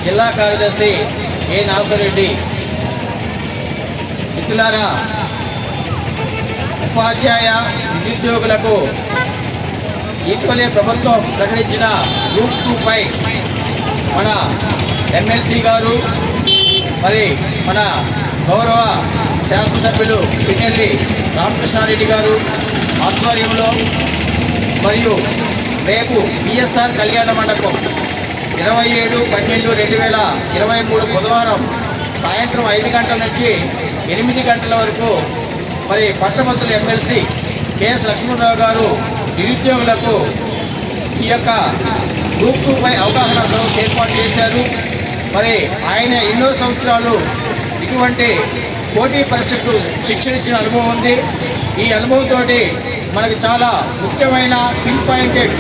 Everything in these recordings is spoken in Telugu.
జిల్లా కార్యదర్శి ఏ నాసరెడ్డి. మిత్రులారా, ఉపాధ్యాయ నిరుద్యోగులకు ఇటీవలే ప్రభుత్వం ప్రకటించిన గ్రూప్ 2పై మన ఎమ్మెల్సీ గారు మరి మన గౌరవ శాసనసభ్యులు పిన్నెల్లి రామకృష్ణారెడ్డి గారు ఆధ్వర్యంలో మరియు రేపు బిఎస్ఆర్ కళ్యాణ మండపం 27/12/2023 బుధవారం సాయంత్రం 5 గంటల నుంచి 8 గంటల వరకు మరి పట్టభద్రుల ఎమ్మెల్సీ కెఎస్ లక్ష్మణరావు గారు నిరుద్యోగులకు ఈ యొక్క గ్రూప్ 2పై అవగాహన సదస్సు ఏర్పాటు చేశారు. మరి ఆయన ఎన్నో సంవత్సరాలు ఇటువంటి పోటీ పరీక్షకు శిక్షణ ఇచ్చిన అనుభవం ఉంది. ఈ అనుభవంతో మనకి చాలా ముఖ్యమైన పిన్ పాయింటెడ్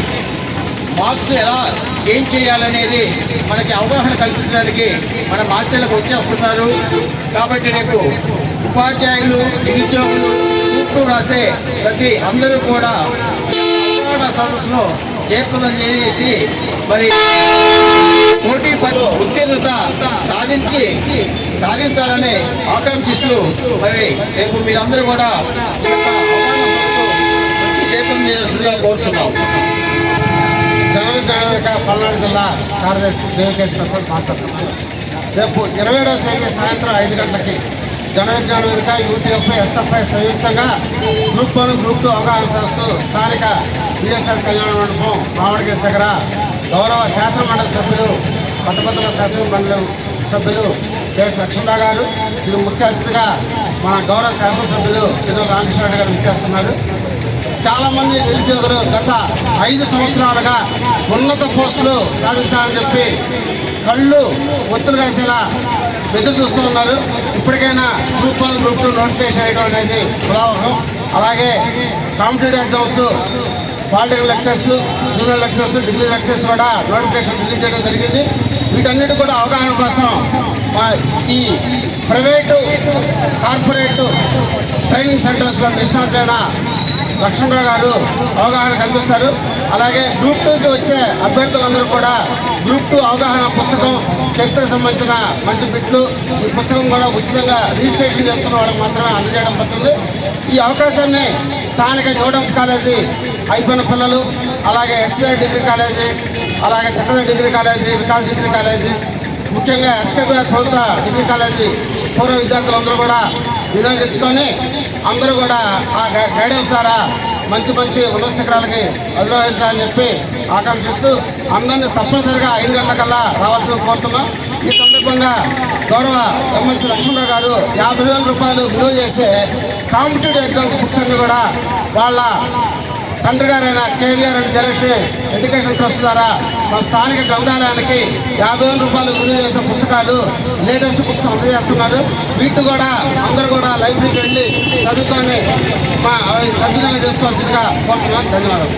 మార్క్స్ ఎలా గెయిన్ చేయాలనేది మనకి అవగాహన కల్పించడానికి మన మాస్టర్లకు వచ్చేస్తున్నారు. కాబట్టి రేపు ఉపాధ్యాయులు నిరుద్యోగులు గ్రూప్ 2 రాసే ప్రతి అందరూ కూడా అవగాహన సదస్సును జయప్రదం చేసి మరి పోటీ ఉత్తీర్ణత సాధించాలని ఆకాంక్షిస్తూ మరి రేపు మీరందరూ కూడా జయప్రదం చేయాల్సిందిగా కోరుచున్నాం. పల్నాడు జిల్లా కార్యదర్శి జేవికేశ్ ప్రసాద్ మాట్లాడుతున్నాను. రేపు 27వ తేదీ సాయంత్రం 5 గంటలకి జన విజ్ఞాన వేదిక యూటీఎఫ్ఐ ఎస్ఎఫ్ఐ సంయుక్తంగా గ్రూప్ 1 గ్రూప్ 2 అవగాహన సదస్సు స్థానిక బిఎస్ఆర్ కళ్యాణ మండపం రావణగేశ్ దగ్గర గౌరవ శాసన మండలి సభ్యులు పట్టభద్రుల శాసన మండలి సభ్యులు కెఎస్ లక్ష్మణరావు గారు, ఇది ముఖ్య అతిథిగా మన గౌరవ శాసనసభ్యులు పిన్నెల్లి రామకృష్ణారెడ్డి గారు ఇచ్చేస్తున్నారు. చాలామంది నిరుద్యోగులు గత 5 సంవత్సరాలుగా ఉన్నత పోస్టులు సాధించాలని చెప్పి కళ్ళు ఒత్తులు వేసేలా ఎదురు చూస్తూ ఉన్నారు. ఇప్పటికైనా గ్రూప్ 1 గ్రూప్ 2 నోటిఫికేషన్ వేయడం అనేది ఉదాహరణ. అలాగే competitive exams, polytechnic lectures, junior lectures, degree lectures కూడా నోటిఫికేషన్ రిలీజ్ చేయడం జరిగింది. వీటన్నిటి కూడా అవగాహన కోసం ఈ ప్రైవేటు కార్పొరేట్ ట్రైనింగ్ సెంటర్స్లో కృష్ణా లక్ష్మణరావు గారు అవగాహన కల్పిస్తారు. అలాగే గ్రూప్ 2కి వచ్చే అభ్యర్థులందరూ కూడా గ్రూప్ 2 అవగాహన పుస్తకం, చరిత్రకు సంబంధించిన మంచి బిట్లు, ఈ పుస్తకం కూడా ఉచితంగా రిజిస్ట్రేషన్ చేసుకున్న వాళ్ళకి మాత్రమే అందజేయడం పడుతుంది. ఈ అవకాశాన్ని స్థానిక న్యూటన్స్ కాలేజీ అయిపోయిన పిల్లలు, అలాగే ఎస్ఐ డిగ్రీ కాలేజీ, అలాగే చక్కదల degree college, Vikas degree college, ముఖ్యంగా ఎస్కేబీఆర్ ప్రభుత్వ డిగ్రీ కాలేజీ పూర్వ విద్యార్థులందరూ కూడా వినియోగించుకొని అందరూ కూడా ఆ గైడెన్స్ ద్వారా మంచి ఉన్నత శిఖరాలకి అధిరోహించాలని చెప్పి ఆకాంక్షిస్తూ అందరినీ తప్పనిసరిగా 5 గంటలకల్లా రావాల్సిన కోరుతున్నాం. ఈ సందర్భంగా గౌరవ ఎమ్మెల్సీ లక్ష్మణరావు గారు 50,000 రూపాయలు విలువ చేసే కాంపిటేటివ్ ఎగ్జామ్స్ బుక్స్ అన్ని కూడా వాళ్ళ తండ్రి గారైన KVR and Jalasri education trust ద్వారా మన స్థానిక గ్రంథాలయానికి 50,000 రూపాయలు విలువ చేసే పుస్తకాలు, లేటెస్ట్ బుక్స్ అందజేస్తున్నారు. వీటిని కూడా అందరూ కూడా లైబ్రరీకి వెళ్ళి చదువుకొని సద్వినియోగం చేసుకోవాల్సిందిగా కోరుతున్నాను. ధన్యవాదాలు.